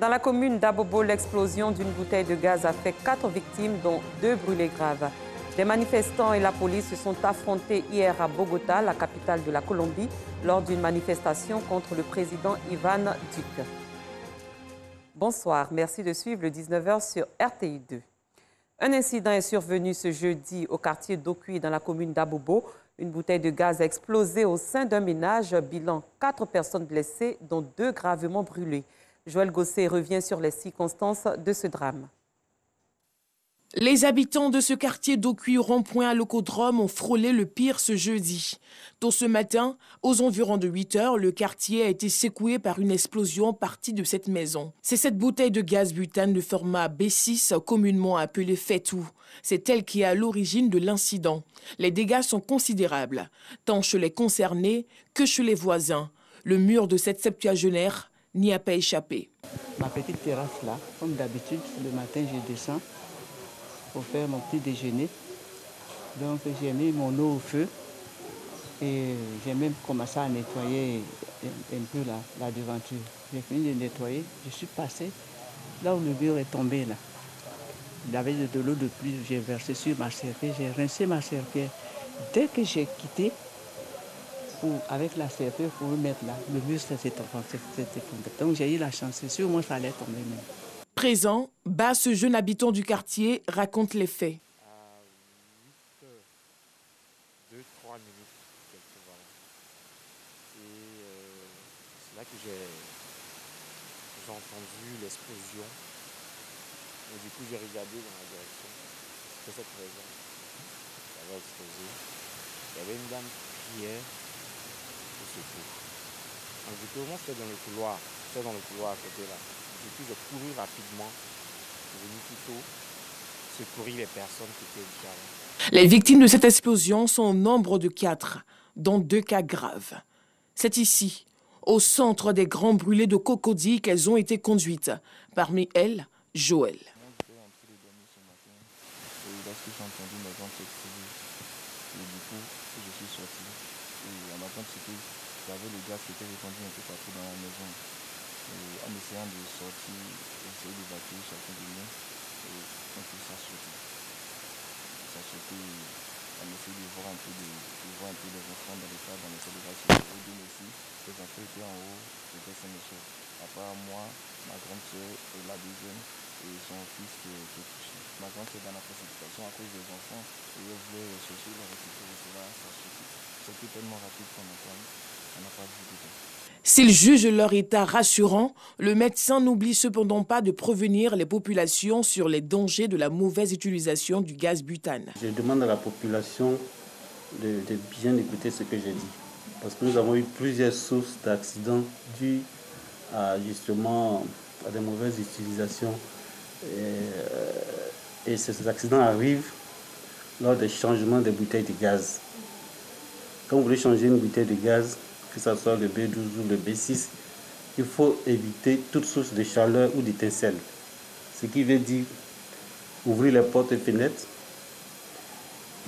Dans la commune d'Abobo, l'explosion d'une bouteille de gaz a fait 4 victimes, dont 2 brûlés graves. Les manifestants et la police se sont affrontés hier à Bogota, la capitale de la Colombie, lors d'une manifestation contre le président Iván Duque. Bonsoir, merci de suivre le 19h sur RTI 2. Un incident est survenu ce jeudi au quartier d'Okui dans la commune d'Abobo. Une bouteille de gaz a explosé au sein d'un ménage, bilan 4 personnes blessées, dont 2 gravement brûlées. Joël Gosset revient sur les circonstances de ce drame. Les habitants de ce quartier d'Okui rond-point à Locodrome ont frôlé le pire ce jeudi. Tôt ce matin, aux environs de 8 heures, le quartier a été secoué par une explosion partie de cette maison. C'est cette bouteille de gaz butane de format B6, communément appelée Fetou. C'est elle qui est à l'origine de l'incident. Les dégâts sont considérables, tant chez les concernés que chez les voisins. Le mur de cette septuagénaire n'y a pas échappé. Ma petite terrasse là, comme d'habitude, le matin je descends pour faire mon petit déjeuner. Donc j'ai mis mon eau au feu et j'ai même commencé à nettoyer un peu la devanture. J'ai fini de nettoyer, je suis passé là où le mur est tombé là. Il y avait de l'eau de pluie, j'ai versé sur ma serpillère, j'ai rincé ma serpillère. Dès que j'ai quitté, avec la serpillère pour le mettre là, le mur s'est effondré. Donc j'ai eu la chance, c'est sûr, moi ça allait tomber même. Présent, Bas, ce jeune habitant du quartier, raconte les faits. À 2-3 minutes, quelque part. Et c'est là que j'ai entendu l'explosion. Et du coup, j'ai regardé dans la direction. C'était cette raison. Ça avait explosé. Il y avait une dame qui criait au secours. Donc du coup, moi, j'étais dans le couloir. J'étais dans le couloir à côté là. Du coup, j'ai couru rapidement, venu plus tôt, secourir les personnes qui étaient déjà là. Les victimes de cette explosion sont au nombre de 4, dont 2 cas graves. C'est ici, au centre des grands brûlés de Cocody, qu'elles ont été conduites. Parmi elles, Joël. J'étais en train de dormir ce matin et lorsque j'ai entendu ma jambe s'exploser, et du coup, je suis sorti. Et en attendant, j'avais le gaz qui était répandu un peu partout dans la maison. Et en essayant de sortir, essayer d'évacuer chacun de nous, et on peut s'en sortir. Ça sortait, on essayait de voir un peu les enfants dans l'état, dans les célébrations. Et bien aussi, les enfants étaient en haut, c'était Saint-Michel. À part moi, ma grande soeur et la deuxième, et son fils qui est touché. Ma grande soeur est dans la précipitation à cause des enfants, et elle voulait chercher, le récupérer, cela, ça sortit. C'était tellement rapide qu'on n'a pas vu du tout. S'il juge leur état rassurant, le médecin n'oublie cependant pas de prévenir les populations sur les dangers de la mauvaise utilisation du gaz butane. Je demande à la population de bien écouter ce que j'ai dit. Parce que nous avons eu plusieurs sources d'accidents dus justement à des mauvaises utilisations. Et ces accidents arrivent lors des changements des bouteilles de gaz. Quand vous voulez changer une bouteille de gaz, que ce soit le B12 ou le B6, il faut éviter toute source de chaleur ou d'étincelle. Ce qui veut dire ouvrir les portes et fenêtres,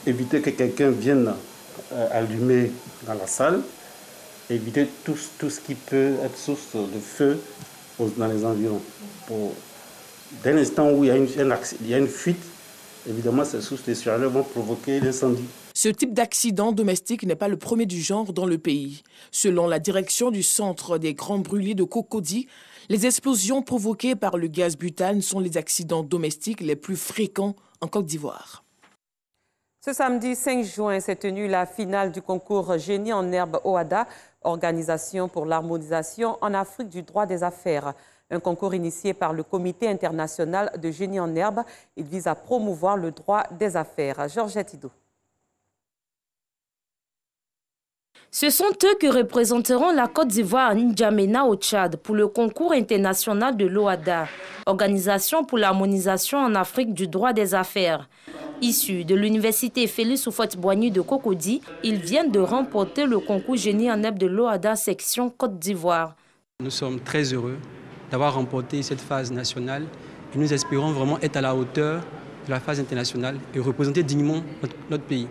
éviter que quelqu'un vienne allumer dans la salle, éviter tout ce qui peut être source de feu dans les environs. Dès l'instant où il y a une fuite, évidemment ces sources de chaleur vont provoquer l'incendie. Ce type d'accident domestique n'est pas le premier du genre dans le pays. Selon la direction du Centre des grands brûlés de Cocody, les explosions provoquées par le gaz butane sont les accidents domestiques les plus fréquents en Côte d'Ivoire. Ce samedi 5 juin s'est tenue la finale du concours Génie en herbe OHADA, Organisation pour l'harmonisation en Afrique du droit des affaires. Un concours initié par le Comité international de génie en herbe. Il vise à promouvoir le droit des affaires. Georgette Ido. Ce sont eux qui représenteront la Côte d'Ivoire à N'Djamena au Tchad pour le concours international de l'OHADA, Organisation pour l'harmonisation en Afrique du droit des affaires. Issus de l'université Félix Houphouët-Boigny de Cocody, ils viennent de remporter le concours Génie en herbe de l'OHADA section Côte d'Ivoire. Nous sommes très heureux d'avoir remporté cette phase nationale et nous espérons vraiment être à la hauteur de la phase internationale et représenter dignement notre pays.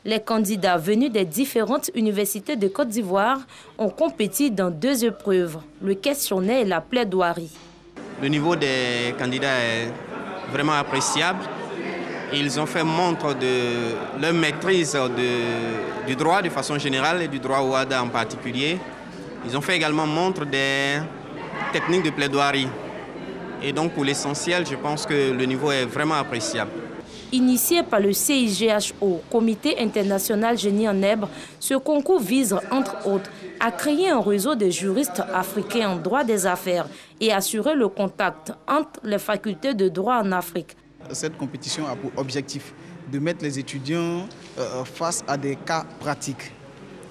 Les candidats venus des différentes universités de Côte d'Ivoire ont compéti dans 2 épreuves, le questionnaire et la plaidoirie. Le niveau des candidats est vraiment appréciable. Ils ont fait montre de leur maîtrise du droit de façon générale et du droit au OHADA en particulier. Ils ont fait également montre des techniques de plaidoirie. Et donc pour l'essentiel, je pense que le niveau est vraiment appréciable. Initié par le CIGHO, Comité international génie en herbe, ce concours vise, entre autres, à créer un réseau de juristes africains en droit des affaires et assurer le contact entre les facultés de droit en Afrique. Cette compétition a pour objectif de mettre les étudiants face à des cas pratiques.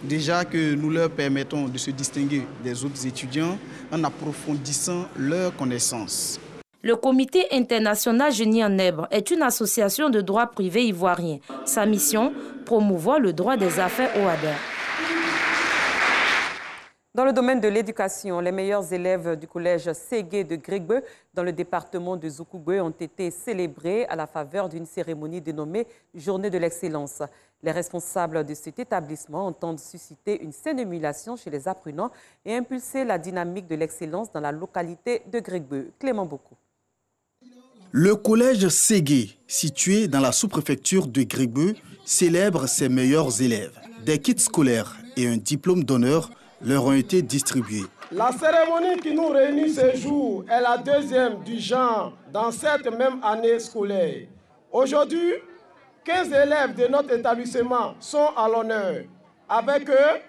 Déjà que nous leur permettons de se distinguer des autres étudiants en approfondissant leurs connaissances. Le Comité international génie en herbe est une association de droit privé ivoirien. Sa mission, promouvoir le droit des affaires au OHADA. Dans le domaine de l'éducation, les meilleurs élèves du collège Ségué de Grébeu, dans le département de Zoukoubé, ont été célébrés à la faveur d'une cérémonie dénommée Journée de l'excellence. Les responsables de cet établissement entendent susciter une saine émulation chez les apprenants et impulser la dynamique de l'excellence dans la localité de Grébeu. Clément Boko. Le collège Ségué, situé dans la sous-préfecture de Grébeu, célèbre ses meilleurs élèves. Des kits scolaires et un diplôme d'honneur leur ont été distribués. La cérémonie qui nous réunit ce jour est la deuxième du genre dans cette même année scolaire. Aujourd'hui, 15 élèves de notre établissement sont à l'honneur. Avec eux,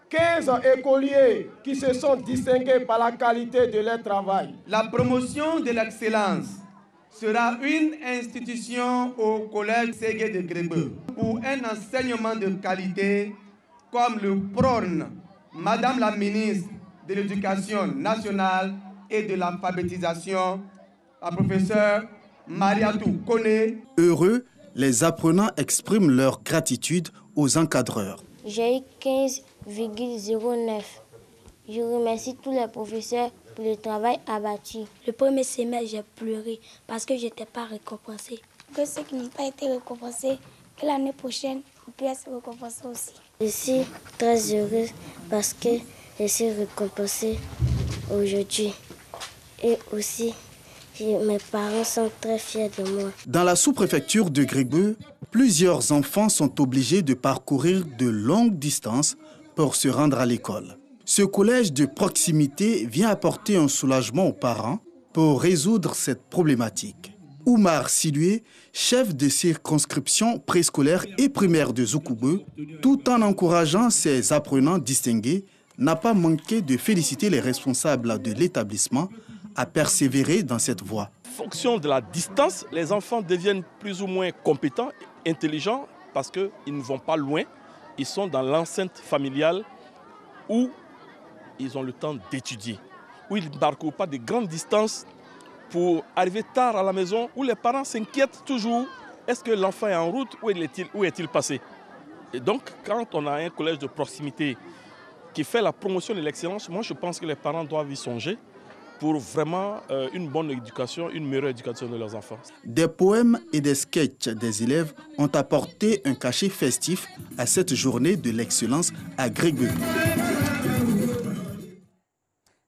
15 écoliers qui se sont distingués par la qualité de leur travail. La promotion de l'excellence sera une institution au collège Ségué de Grébeu pour un enseignement de qualité comme le prône Madame la ministre de l'Éducation nationale et de l'alphabétisation, la professeure Mariatou Kone. Heureux, les apprenants expriment leur gratitude aux encadreurs. J'ai eu 15,09. Je remercie tous les professeurs pour le travail abattu. Le premier semestre, j'ai pleuré parce que je n'étais pas récompensée. Que ceux qui n'ont pas été récompensés, que l'année prochaine, ils puissent être récompensés aussi. Je suis très heureuse parce que je suis récompensée aujourd'hui. Et aussi, mes parents sont très fiers de moi. Dans la sous-préfecture de Grébeu, plusieurs enfants sont obligés de parcourir de longues distances pour se rendre à l'école. Ce collège de proximité vient apporter un soulagement aux parents pour résoudre cette problématique. Oumar Silué, chef de circonscription préscolaire et primaire de Zoukoubé, tout en encourageant ses apprenants distingués, n'a pas manqué de féliciter les responsables de l'établissement à persévérer dans cette voie. En fonction de la distance, les enfants deviennent plus ou moins compétents, intelligents, parce qu'ils ne vont pas loin. Ils sont dans l'enceinte familiale où ils ont le temps d'étudier, où ils ne parcourent pas de grandes distances pour arriver tard à la maison, où les parents s'inquiètent toujours, est-ce que l'enfant est en route, où est-il passé? Et donc, quand on a un collège de proximité qui fait la promotion de l'excellence, moi je pense que les parents doivent y songer pour vraiment une bonne éducation, une meilleure éducation de leurs enfants. Des poèmes et des sketchs des élèves ont apporté un cachet festif à cette journée de l'excellence à Grébeu.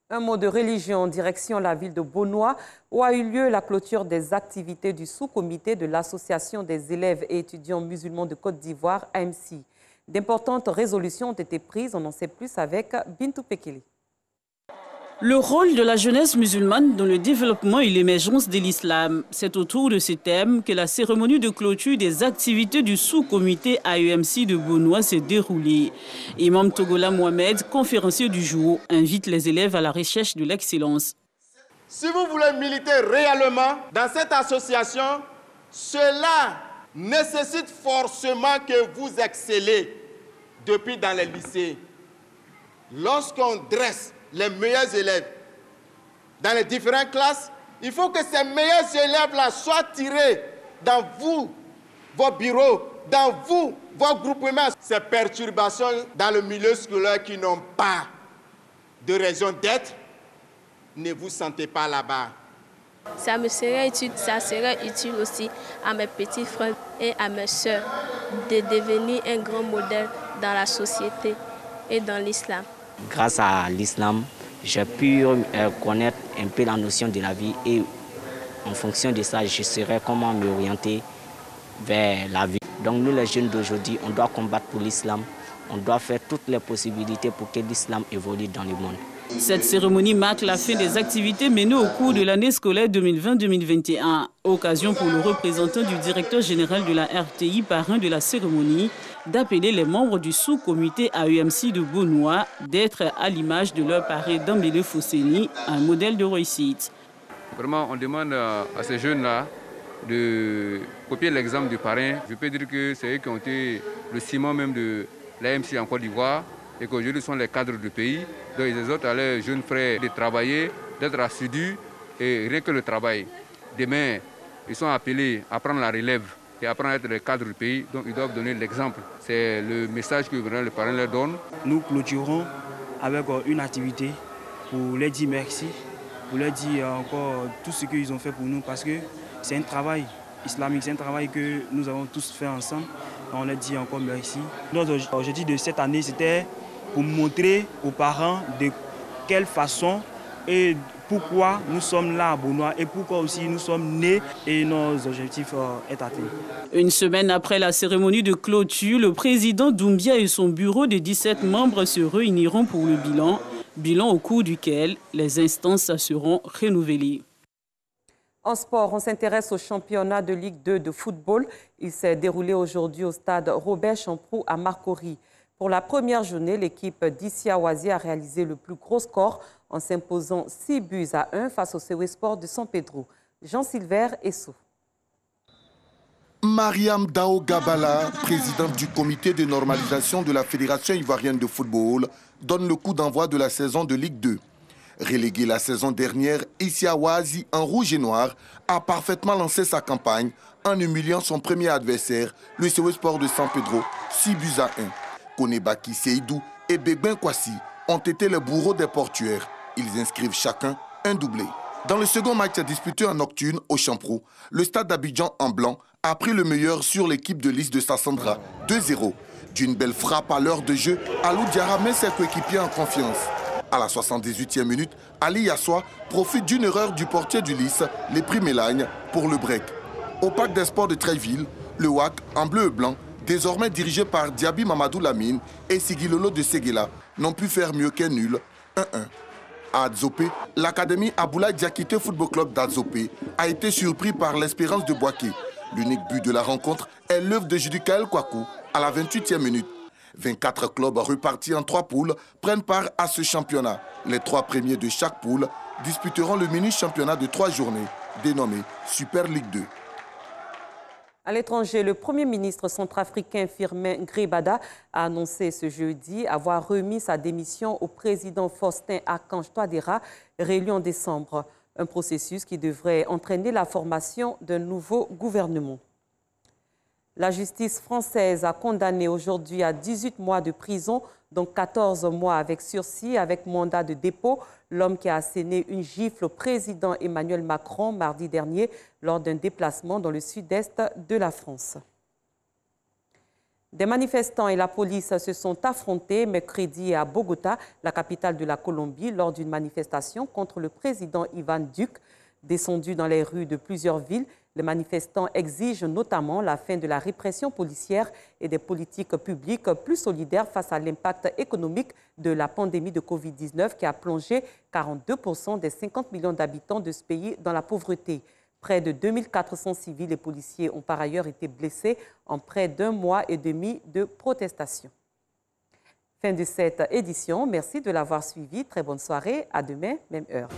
Un mot de religion en direction la ville de Beaunois, où a eu lieu la clôture des activités du sous-comité de l'Association des élèves et étudiants musulmans de Côte d'Ivoire, AMC. D'importantes résolutions ont été prises, on en sait plus avec Bintou Pekeli. Le rôle de la jeunesse musulmane dans le développement et l'émergence de l'islam. C'est autour de ce thème que la cérémonie de clôture des activités du sous-comité AEMC de Beaunois s'est déroulée. Imam Togola Mohamed, conférencier du jour, invite les élèves à la recherche de l'excellence. Si vous voulez militer réellement dans cette association, cela nécessite forcément que vous excellez depuis dans les lycées. Lorsqu'on dresse les meilleurs élèves dans les différentes classes, il faut que ces meilleurs élèves-là soient tirés dans vous, vos bureaux, dans vous, vos groupements. Ces perturbations dans le milieu scolaire qui n'ont pas de raison d'être, ne vous sentez pas là-bas. Ça me serait utile, ça serait utile aussi à mes petits frères et à mes sœurs de devenir un grand modèle dans la société et dans l'islam. Grâce à l'islam, j'ai pu connaître un peu la notion de la vie et en fonction de ça, je saurais comment m'orienter vers la vie. Donc nous les jeunes d'aujourd'hui, on doit combattre pour l'islam, on doit faire toutes les possibilités pour que l'islam évolue dans le monde. Cette cérémonie marque la fin des activités menées au cours de l'année scolaire 2020-2021. Occasion pour le représentant du directeur général de la RTI, parrain de la cérémonie, d'appeler les membres du sous-comité AEMC de Beaunois d'être à l'image de leur parrain Dambélé Fosséni, un modèle de réussite. Vraiment, on demande à ces jeunes-là de copier l'exemple du parrain. Je peux dire que c'est eux qui ont été le ciment même de l'AEMC en Côte d'Ivoire et qu'aujourd'hui sont les cadres du pays. Donc ils exhortent à leurs jeunes frères de travailler, d'être assidus et rien que le travail. Demain, ils sont appelés à prendre la relève et à apprendre à être les cadres du pays. Donc ils doivent donner l'exemple. C'est le message que le parrain leur donne. Nous clôturons avec une activité pour leur dire merci, pour leur dire encore tout ce qu'ils ont fait pour nous parce que c'est un travail islamique, c'est un travail que nous avons tous fait ensemble. On leur dit encore merci. Notre objectif de cette année, c'était pour montrer aux parents de quelle façon et pourquoi nous sommes là à Beaunois et pourquoi aussi nous sommes nés et nos objectifs est atteints. Une semaine après la cérémonie de clôture, le président Doumbia et son bureau de 17 membres se réuniront pour le bilan au cours duquel les instances seront renouvelées. En sport, on s'intéresse au championnat de Ligue 2 de football. Il s'est déroulé aujourd'hui au stade Robert Champroux à Marcory. Pour la première journée, l'équipe d'Issiaoisi a réalisé le plus gros score en s'imposant 6-1 face au CW Sport de San Pedro. Jean-Sylvain Esso. Mariam Dao Gabala, présidente du comité de normalisation de la Fédération ivoirienne de football, donne le coup d'envoi de la saison de Ligue 2. Relégué la saison dernière, Issiaoisi, en rouge et noir, a parfaitement lancé sa campagne en humiliant son premier adversaire, le CW Sport de San Pedro, 6-1. Konebaki Seydou et Begben Kwasi ont été les bourreaux des portuaires. Ils inscrivent chacun un doublé. Dans le second match disputé en nocturne au Champroux, le stade d'Abidjan en blanc a pris le meilleur sur l'équipe de Lys de Sassandra, 2-0. D'une belle frappe à l'heure de jeu, Alou Diarra met ses coéquipiers en confiance. À la 78e minute, Ali Yassoua profite d'une erreur du portier du Lys, les prix Mélagne, pour le break. Au parc des sports de Tréville, le WAC, en bleu et blanc, désormais dirigé par Diaby Mamadou Lamine et Sigilolo de Séguéla, n'ont pu faire mieux qu'un nul, 1-1. À Adzopé, l'académie Aboulaye Diakité Football Club d'Adzopé a été surpris par l'Espérance de Boaké. L'unique but de la rencontre est l'œuvre de Judicaël Kouakou à la 28e minute. 24 clubs repartis en 3 poules prennent part à ce championnat. Les 3 premiers de chaque poule disputeront le mini-championnat de 3 journées, dénommé Super Ligue 2. À l'étranger, le Premier ministre centrafricain Firmin Grébada a annoncé ce jeudi avoir remis sa démission au président Faustin Archange Touadéra, réélu en décembre. Un processus qui devrait entraîner la formation d'un nouveau gouvernement. La justice française a condamné aujourd'hui à 18 mois de prison, dont 14 mois avec sursis, avec mandat de dépôt, l'homme qui a asséné une gifle au président Emmanuel Macron mardi dernier lors d'un déplacement dans le sud-est de la France. Des manifestants et la police se sont affrontés mercredi à Bogota, la capitale de la Colombie, lors d'une manifestation contre le président Ivan Duque. Descendus dans les rues de plusieurs villes, les manifestants exigent notamment la fin de la répression policière et des politiques publiques plus solidaires face à l'impact économique de la pandémie de Covid-19 qui a plongé 42% des 50 millions d'habitants de ce pays dans la pauvreté. Près de 2400 civils et policiers ont par ailleurs été blessés en près d'1 mois et demi de protestation. Fin de cette édition. Merci de l'avoir suivi. Très bonne soirée. À demain, même heure.